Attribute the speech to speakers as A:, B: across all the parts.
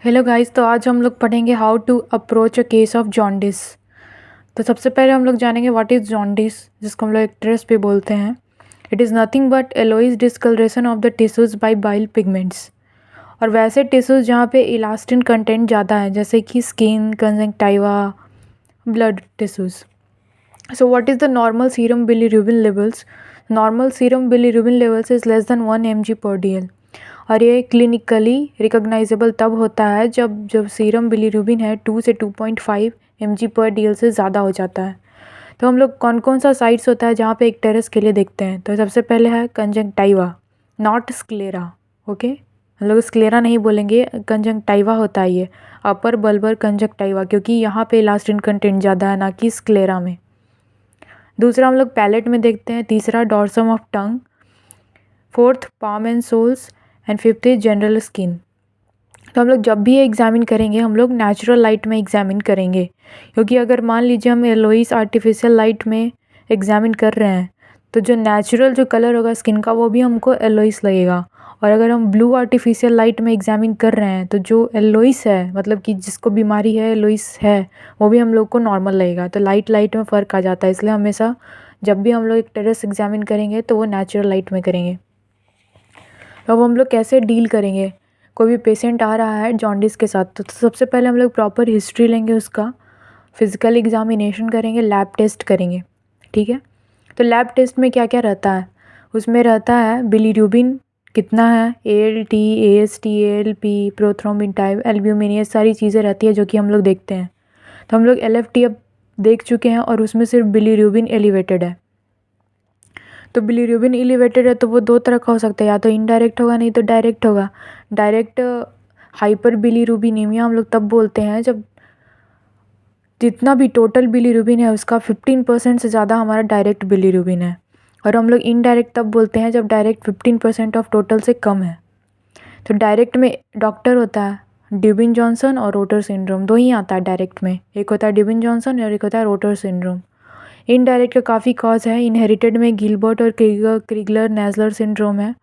A: Hello guys, तो आज हम लोग पढ़ेंगे how to approach a case of jaundice. तो सबसे पहले हम लोग जानेंगे व्हाट इज़ जॉन्डिस, जिसको हम लोग एक्ट्रेस भी बोलते हैं। It is nothing but yellowish discolouration of the tissues by bile pigments. और वैसे टिश्यूज़ जहाँ पे इलास्टिन कंटेंट ज़्यादा है, जैसे कि skin, conjunctiva, blood tissues. So what is the normal serum bilirubin levels? Normal serum bilirubin levels is less than 1 mg per dl। और ये क्लिनिकली रिकॉग्नाइजेबल तब होता है जब सीरम बिलीरुबिन है 2 से 2.5 mg पर डीएल से ज़्यादा हो जाता है। तो हम लोग कौन कौन सा साइट्स होता है जहाँ पे एक टेरेस के लिए देखते हैं। तो सबसे पहले है कंजंक्टाइवा, नॉट स्क्लेरा। ओके, हम लोग स्क्लेरा नहीं बोलेंगे, कंजंक्टाइवा होता है ये, अपर बल्बर कंजंक्टाइवा, क्योंकि यहाँ पे इलास्टिन कंटेंट ज़्यादा है, ना कि स्क्लेरा में। दूसरा हम लोग पैलेट में देखते हैं। तीसरा dorsum of tongue. Fourth palm and soles. And fifth is general skin. तो हम लोग जब भी ये एग्जामिन करेंगे, हम लोग नेचुरल लाइट में एग्जामिन करेंगे, क्योंकि अगर मान लीजिए हम एलोइस आर्टिफिशियल लाइट में एग्जामिन कर रहे हैं तो जो नेचुरल जो कलर होगा स्किन का वो भी हमको एलोइस लगेगा। और अगर हम ब्लू आर्टिफिशियल लाइट में एग्जामिन कर रहे हैं तो जो एलोइस है, मतलब कि जिसको बीमारी है एलोइस है, वो भी हम लोग को नॉर्मल लगेगा। तो लाइट में फ़र्क आ जाता है, इसलिए हमेशा जब भी हम लोग एक टेरेस एग्जामिन करेंगे तो वो नेचुरल लाइट में करेंगे। तो अब हम लोग कैसे डील करेंगे, कोई भी पेशेंट आ रहा है जॉन्डिस के साथ, तो सबसे पहले हम लोग प्रॉपर हिस्ट्री लेंगे, उसका फिज़िकल एग्जामिनेशन करेंगे, लैब टेस्ट करेंगे। ठीक है, तो लैब टेस्ट में क्या क्या रहता है, उसमें रहता है बिलीरुबिन कितना है, ALT, AST, ALP, prothrombin type, albumin, ये सारी चीज़ें रहती है जो कि हम लोग देखते हैं। तो हम लोग LFT अब देख चुके हैं और उसमें सिर्फ बिलीरुबिन एलिवेटेड है। तो बिलीरुबिन एलिवेटेड है तो वो दो तरह का हो सकता है, या तो इनडायरेक्ट होगा, नहीं तो डायरेक्ट होगा। डायरेक्ट हाइपर बिलीरुबिनीमिया हम लोग तब बोलते हैं जब जितना भी टोटल बिलीरुबिन है उसका 15% से ज़्यादा हमारा डायरेक्ट बिलीरुबिन है। और हम लोग इनडायरेक्ट तब बोलते हैं जब डायरेक्ट 15% ऑफ टोटल से कम है। तो डायरेक्ट में डॉक्टर होता है ड्यूबिन जॉनसन और रोटर सिंड्रोम, दो ही आता है डायरेक्ट में, एक होता है ड्यूबिन जॉनसन और एक होता है रोटर सिंड्रोम। इनडायरेक्ट का काफ़ी कॉज है, इनहेरिटेड में गिलबर्ट और क्रिगलर नेज़लर सिंड्रोम है।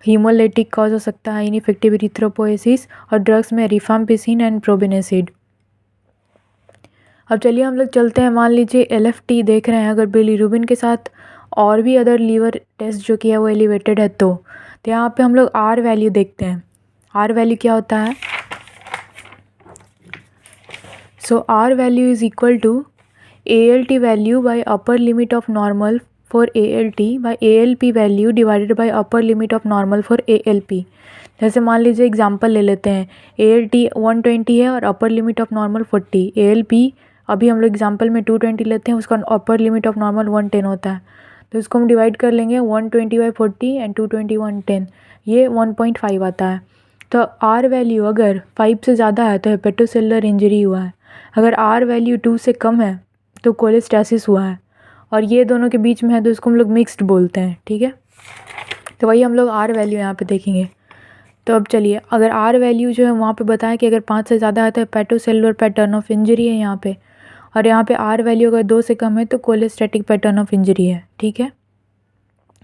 A: हीमोलाइटिक कॉज हो सकता है, इनइफेक्टिव इरिथ्रोपोएसिस, और ड्रग्स में रिफाम्पिसिन एंड प्रोबेनेसिड। अब चलिए हम लोग चलते हैं, मान लीजिए LFT देख रहे हैं, अगर बिलीरुबिन के साथ और भी अदर लीवर टेस्ट जो कि है वो एलिवेटेड है तो यहाँ पे हम लोग R वैल्यू देखते हैं। R वैल्यू क्या होता है, so R value is equal to ALT value by upper limit of normal for ALT by ALP value divided by upper limit of normal for ALP। जैसे मान लीजिए एग्जांपल ले लेते हैं, ALT 120 है और अपर लिमिट ऑफ नॉर्मल 40, ALP अभी हम लोग एग्जांपल में 220 लेते हैं, उसका अपर लिमिट ऑफ नॉर्मल 110 होता है। तो इसको हम डिवाइड कर लेंगे 120 बाई 40 एंड 220 110, ये 1.5 आता है। तो R वैल्यू अगर 5 से ज़्यादा है तो हेपेटोसेलुलर इंजरी हुआ है, अगर R वैल्यू 2 से कम है तो कोलेस्टेसिस हुआ है, और ये दोनों के बीच में है तो इसको हम लोग मिक्स्ड बोलते हैं। ठीक है, तो वही हम लोग R वैल्यू यहाँ पे देखेंगे। तो अब चलिए, अगर R वैल्यू जो है वहाँ पे बताया कि अगर 5 से ज़्यादा है तो हेपेटोसेलुलर पैटर्न ऑफ इंजरी है यहाँ पे, और यहाँ पे R वैल्यू अगर 2 से कम है तो कोलेस्टेटिक पैटर्न ऑफ इंजरी है। ठीक है,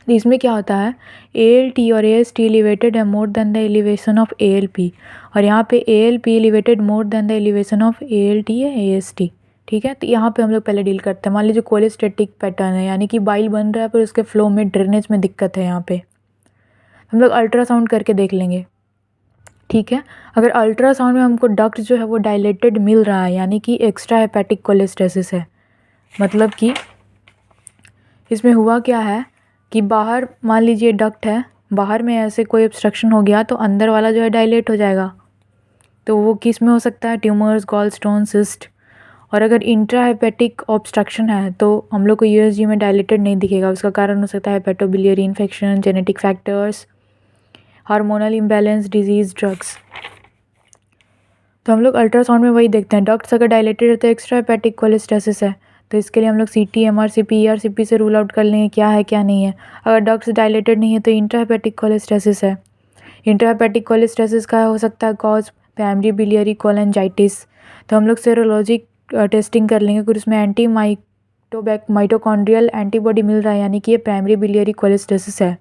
A: तो इसमें क्या होता है, ALT और AST एलिवेटेड है more than the elevation of ALP, और यहाँ पे ALP elevated more than the elevation of ALT या AST। ठीक है, तो यहाँ पे हम लोग पहले डील करते हैं। मान लीजिए कोलेस्टेटिक पैटर्न है, यानी कि बाइल बन रहा है पर उसके फ्लो में ड्रेनेज में दिक्कत है, यहाँ पे हम लोग अल्ट्रासाउंड करके देख लेंगे। ठीक है, अगर अल्ट्रासाउंड में हमको डक्ट जो है वो डायलेटेड मिल रहा है, यानी कि एक्स्ट्रा हेपेटिक कोलेस्टेसिस है, मतलब कि इसमें हुआ क्या है कि बाहर मान लीजिए डक्ट है, बाहर में ऐसे कोई ऑब्स्ट्रक्शन हो गया तो अंदर वाला जो है डायलेट हो जाएगा। तो वो किस में हो सकता है, ट्यूमर्स, गॉल स्टोन, सिस्ट। और अगर इंट्रा हेपेटिक ऑब्स्ट्रक्शन है तो हम लोग को USG में डायलेटेड नहीं दिखेगा, उसका कारण हो सकता है hepatobiliary infection, genetic factors, hormonal imbalance, disease, drugs. तो हम लोग अल्ट्रासाउंड में वही देखते हैं, डक्ट्स अगर डायलेटेड है तो एक्स्ट्रा हेपेटिक कोलेस्टेसिस है, तो इसके लिए हम लोग CT, MRCP, ERCP से रूल आउट कर लेंगे क्या है क्या नहीं है। अगर डक्ट्स डायलेटेड नहीं है तो इंट्रा हेपेटिक कोलेस्टेसिस है। इंट्रा हेपेटिक कोलेस्टेसिस का हो सकता है कॉज प्राइमरी बिलियरी कोलेंजाइटिस, तो हम लोग सेरोलॉजिक टेस्टिंग कर लेंगे, अगर उसमें माइटोकॉन्ड्रियल एंटीबॉडी मिल रहा है यानी कि ये प्राइमरी बिलियरी कोलेस्टेसिस है।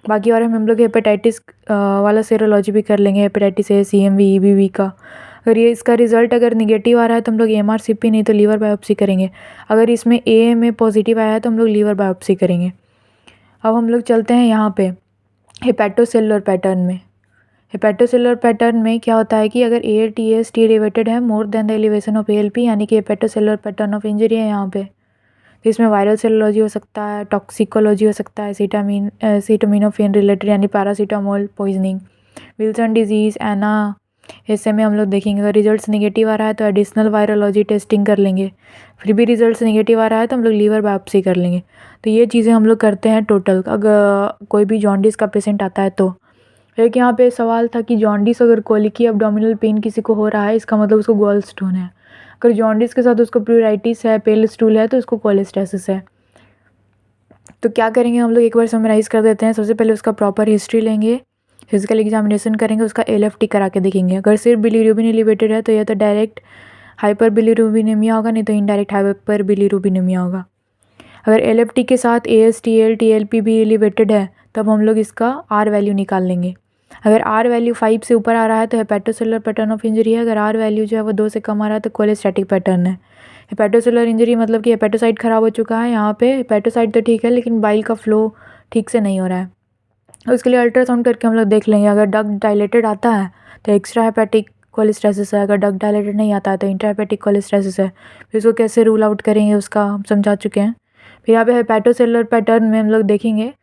A: बाकी और हम लोग हेपेटाइटिस वाला सेरोलॉजी भी कर लेंगे, हेपेटाइटिस ए, CMV, EBV का। अगर ये इसका रिजल्ट अगर निगेटिव आ रहा है तो हम लोग MRCP नहीं तो लीवर बायोप्सी करेंगे। अगर इसमें A में पॉजिटिव आया है तो हम लोग लीवर बायोप्सी करेंगे। अब हम लोग चलते हैं यहाँ पे हेपेटोसेलुलर पैटर्न में। हेपेटोसेलुलर पैटर्न में क्या होता है कि अगर ALTS T एलिवेटेड है more than the elevation of ALP, यानी कि हेपेटोसेलुलर पैटर्न ऑफ इंजरी है यहाँ पे। तो इसमें वायरल सेलुलॉजी हो सकता है, टॉक्सिकोलॉजी हो सकता है, एसिटामिनोफेन रिलेटेड यानी पैरासीटामोल पॉइजनिंग, विल्सन डिजीज़, एना, ऐसे में हम लोग देखेंगे। अगर रिजल्ट्स नेगेटिव आ रहा है तो एडिशनल वायरोलॉजी टेस्टिंग कर लेंगे। फिर भी रिजल्ट्स नेगेटिव आ रहा है तो हम लोग लीवर बायोप्सी कर लेंगे। तो ये चीज़ें हम लोग करते हैं टोटल, अगर कोई भी जॉन्डिस का पेशेंट आता है तो। एक यहाँ पे सवाल था कि जॉन्डिस अगर कोलिकी अब्डोमिनल पेन किसी को हो रहा है, इसका मतलब उसको गॉल स्टोन है। अगर जॉन्डिस के साथ उसको प्लूराइटिस है, पेल स्टूल है, तो उसको कोलेस्टेसिस है। तो क्या करेंगे हम लोग एक बार समराइज़ कर देते हैं। सबसे पहले उसका प्रॉपर हिस्ट्री लेंगे, फिजिकल एग्जामिनेशन करेंगे, उसका LFT करा के देखेंगे। अगर सिर्फ बिलीरुबिन एलिवेटेड है तो या तो डायरेक्ट हाइपर बिलीरुबिनेमिया होगा, नहीं तो इनडायरेक्ट हाइपर बिलीरुबिनेमिया होगा। अगर LFT के साथ ASTL TLP भी एलिवेटेड है तब हम लोग इसका R वैल्यू निकाल लेंगे। अगर R वैल्यू 5 से ऊपर आ रहा है तो हेपेटोसेलुलर पैटर्न ऑफ इंजरी है। अगर R वैल्यू जो है वो 2 से कम आ रहा है तो कोलेस्टैटिक पैटर्न है। हेपेटोसेलुलर इंजरी मतलब कि हेपेटोसाइट खराब हो चुका है। यहाँ पे हेपेटोसाइट तो ठीक है लेकिन बाइल का फ्लो ठीक से नहीं हो रहा है। उसके लिए अल्ट्रासाउंड करके हम लोग देख लेंगे। अगर डक्ट डायलेटेड आता है तो एक्स्ट्रा हेपेटिक कोलेस्टेसिस है, अगर डक्ट डायलेटेड नहीं आता है तो इंट्राहेपेटिक कोलेस्टेसिस है। फिर इसको कैसे रूल आउट करेंगे उसका हम समझा चुके हैं। फिर यहाँ पे हेपेटोसेलुलर पैटर्न में हम लोग देखेंगे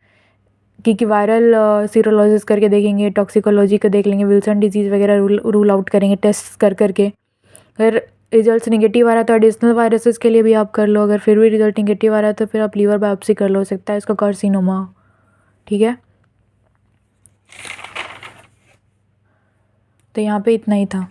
A: कि वायरल सीरोलॉजिस करके देखेंगे, टॉक्सिकोलॉजी को देख लेंगे, विल्सन डिजीज़ वगैरह रूल आउट करेंगे टेस्ट कर करके। अगर रिजल्ट्स नेगेटिव आ रहा है तो एडिशनल वायरसेस के लिए भी आप कर लो। अगर फिर भी रिजल्ट नेगेटिव आ रहा है तो फिर आप लीवर बायोप्सी कर लो, हो सकता है इसका कार्सिनोमा हो। ठीक है, तो यहाँ पे इतना ही था।